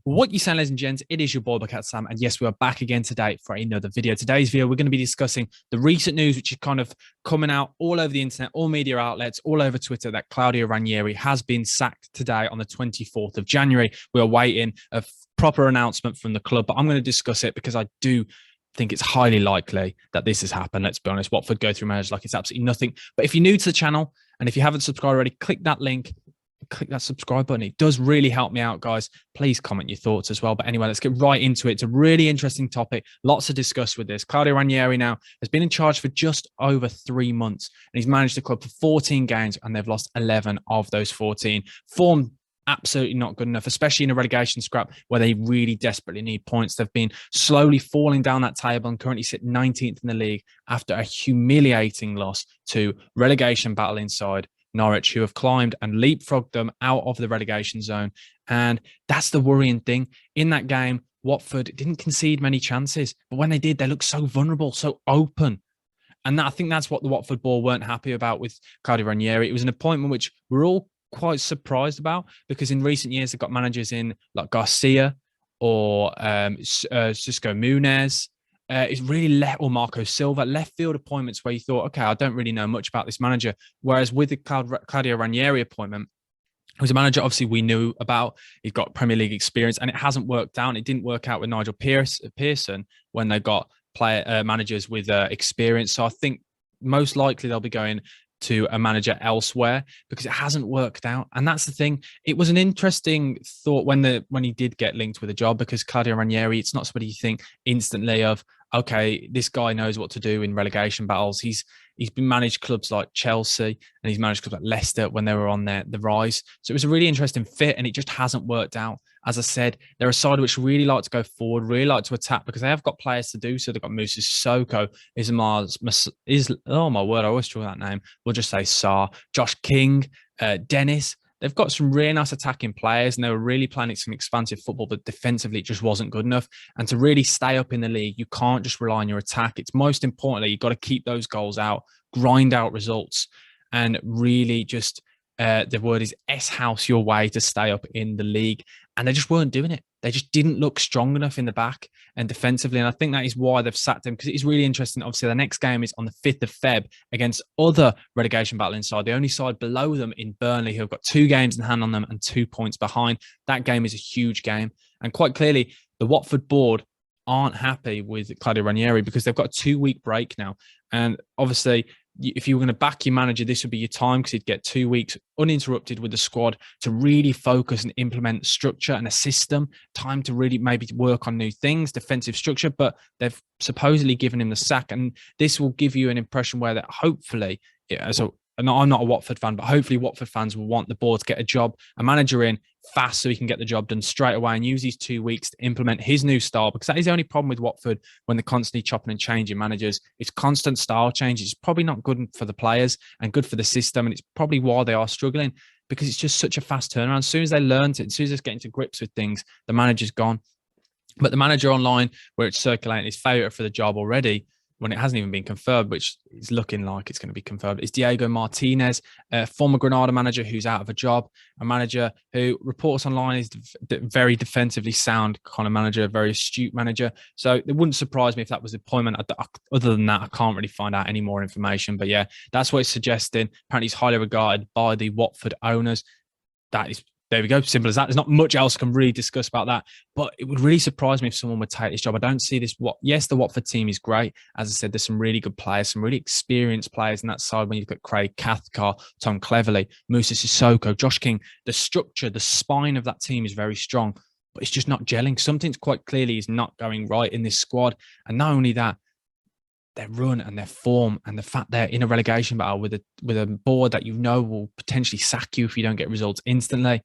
What you saying, ladies and gents? It is your boy Bucket Sam, and yes, we are back again today for another video. Today's video, we're going to be discussing the recent news, which is kind of coming out all over the internet, all media outlets, all over Twitter, that Claudio Ranieri has been sacked today on the 24th of January. We are waiting a proper announcement from the club, but I'm going to discuss it because I do think it's highly likely that this has happened. Let's be honest, Watford go through managers like it's absolutely nothing. But if you're new to the channel, and if you haven't subscribed already, click that link. Click that subscribe button. It does really help me out, guys. Please comment your thoughts as well. But anyway, let's get right into it. It's a really interesting topic. Lots to discuss with this. Claudio Ranieri now has been in charge for just over 3 months, and he's managed the club for 14 games, and they've lost 11 of those 14. Form absolutely not good enough, especially in a relegation scrap where they really desperately need points. They've been slowly falling down that table and currently sit 19th in the league after a humiliating loss to relegation battle inside Norwich, who have climbed and leapfrogged them out of the relegation zone. And that's the worrying thing. In that game, Watford didn't concede many chances, but when they did, they looked so vulnerable, so open. And I think that's what the Watford board weren't happy about with Claudio Ranieri. It was an appointment which we're all quite surprised about, because in recent years, they've got managers in like Garcia or Cisco Munez. It's really or Marco Silva, left field appointments where you thought, okay, I don't really know much about this manager. Whereas with the Claudio Ranieri appointment, it was a manager obviously we knew about. He's got Premier League experience, and it hasn't worked out. It didn't work out with Nigel Pearson when they got managers with experience. So I think most likely they'll be going to a manager elsewhere because it hasn't worked out. And that's the thing. It was an interesting thought when he did get linked with a job, because Claudio Ranieri, it's not somebody you think instantly of, okay, this guy knows what to do in relegation battles. He's been managed clubs like Chelsea, and he's managed clubs like Leicester when they were on the rise. So it was a really interesting fit, and it just hasn't worked out. As I said, they're a side which really like to go forward, really like to attack, because they have got players to do so. They've got Moussa Sissoko, oh my word, I always struggle with that name. We'll just say Sarr, Josh King, Dennis. They've got some really nice attacking players, and they were really playing some expansive football, but defensively it just wasn't good enough. And to really stay up in the league, you can't just rely on your attack. It's most importantly, you've got to keep those goals out, grind out results, and really just, the word is S-house your way to stay up in the league. And they just weren't doing it. They just didn't look strong enough in the back and defensively. And I think that is why they've sacked him, because it is really interesting. Obviously, the next game is on the 5th of Feb against other relegation battle inside, the only side below them in Burnley, who have got 2 games in hand on them and 2 points behind. That game is a huge game. And quite clearly, the Watford board aren't happy with Claudio Ranieri because they've got a 2-week break now. And obviously, if you were going to back your manager, this would be your time, because he'd get 2 weeks uninterrupted with the squad to really focus and implement structure and a system, time to really maybe work on new things, defensive structure. But they've supposedly given him the sack. And this will give you an impression where that hopefully, I'm not a Watford fan, but hopefully Watford fans will want the board to get a manager in fast so he can get the job done straight away and use these 2 weeks to implement his new style, because that is the only problem with Watford when they're constantly chopping and changing managers. It's constant style change. It's probably not good for the players and good for the system, and it's probably why they are struggling, because it's just such a fast turnaround. As soon as they learned it, as soon as they're getting to grips with things, the manager's gone. But the manager online, where it's circulating his favourite for the job already, when it hasn't even been confirmed, which is looking like it's going to be confirmed, is Diego Martinez, a former Granada manager who's out of a job, a manager who reports online is very defensively sound kind of manager, a very astute manager. So it wouldn't surprise me if that was the appointment. Other than that, I can't really find out any more information. But yeah, that's what it's suggesting. Apparently, he's highly regarded by the Watford owners. There we go. Simple as that. There's not much else I can really discuss about that. But it would really surprise me if someone would take this job. I don't see this. Yes, the Watford team is great. As I said, there's some really good players, some really experienced players in that side. When you've got Craig Cathcart, Tom Cleverley, Moussa Sissoko, Josh King, the structure, the spine of that team is very strong. But it's just not gelling. Something's quite clearly is not going right in this squad. And not only that, their run and their form and the fact they're in a relegation battle with a board that will potentially sack you if you don't get results instantly.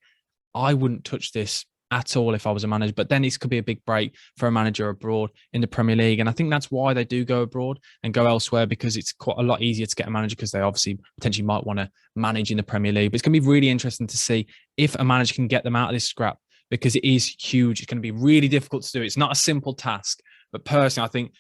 I wouldn't touch this at all if I was a manager. But then this could be a big break for a manager abroad in the Premier League. And I think that's why they do go abroad and go elsewhere, because it's quite a lot easier to get a manager, because they obviously potentially might want to manage in the Premier League. But it's going to be really interesting to see if a manager can get them out of this scrap, because it is huge. It's going to be really difficult to do. It's not a simple task. But personally, I think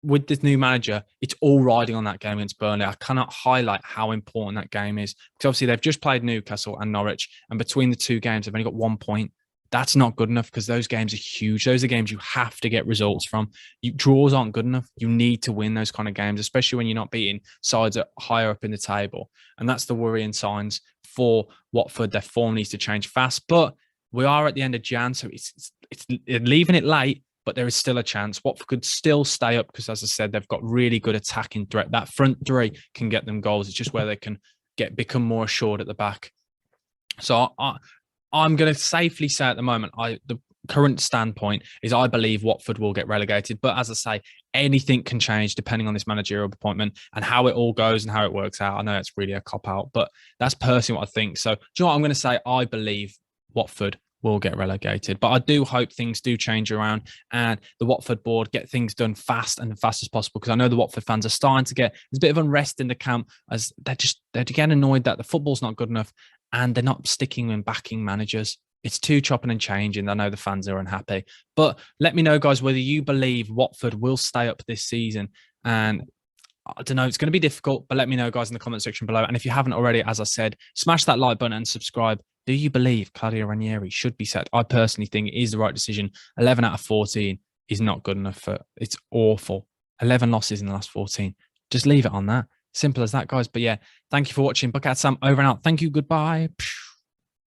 with this new manager, it's all riding on that game against Burnley. I cannot highlight how important that game is, because obviously they've just played Newcastle and Norwich, and between the 2 games, they've only got 1 point. That's not good enough because those games are huge. Those are games you have to get results from. Draws aren't good enough. You need to win those kind of games, especially when you're not beating sides that higher up in the table. And that's the worrying signs for Watford. Their form needs to change fast. But we are at the end of Jan, so it's leaving it late, but there is still a chance. Watford could still stay up because, as I said, they've got really good attacking threat. That front three can get them goals. It's just where they can become more assured at the back. So I'm going to safely say at the moment, the current standpoint is I believe Watford will get relegated. But as I say, anything can change depending on this managerial appointment and how it all goes and how it works out. I know it's really a cop-out, but that's personally what I think. So do you know what I'm going to say? I believe Watford will get relegated. But I do hope things do change around and the Watford board get things done fast and as fast as possible, because I know the Watford fans are starting to there's a bit of unrest in the camp as they're getting annoyed that the football's not good enough and they're not sticking and backing managers. It's too chopping and changing. I know the fans are unhappy. But let me know, guys, whether you believe Watford will stay up this season. And I don't know, it's going to be difficult, but let me know, guys, in the comment section below. And if you haven't already, as I said, smash that like button and subscribe. Do you believe Claudio Ranieri should be sacked? I personally think it is the right decision. 11 out of 14 is not good enough. It's awful. 11 losses in the last 14. Just leave it on that. Simple as that, guys. But yeah, thank you for watching. Bucket Sam over and out. Thank you. Goodbye.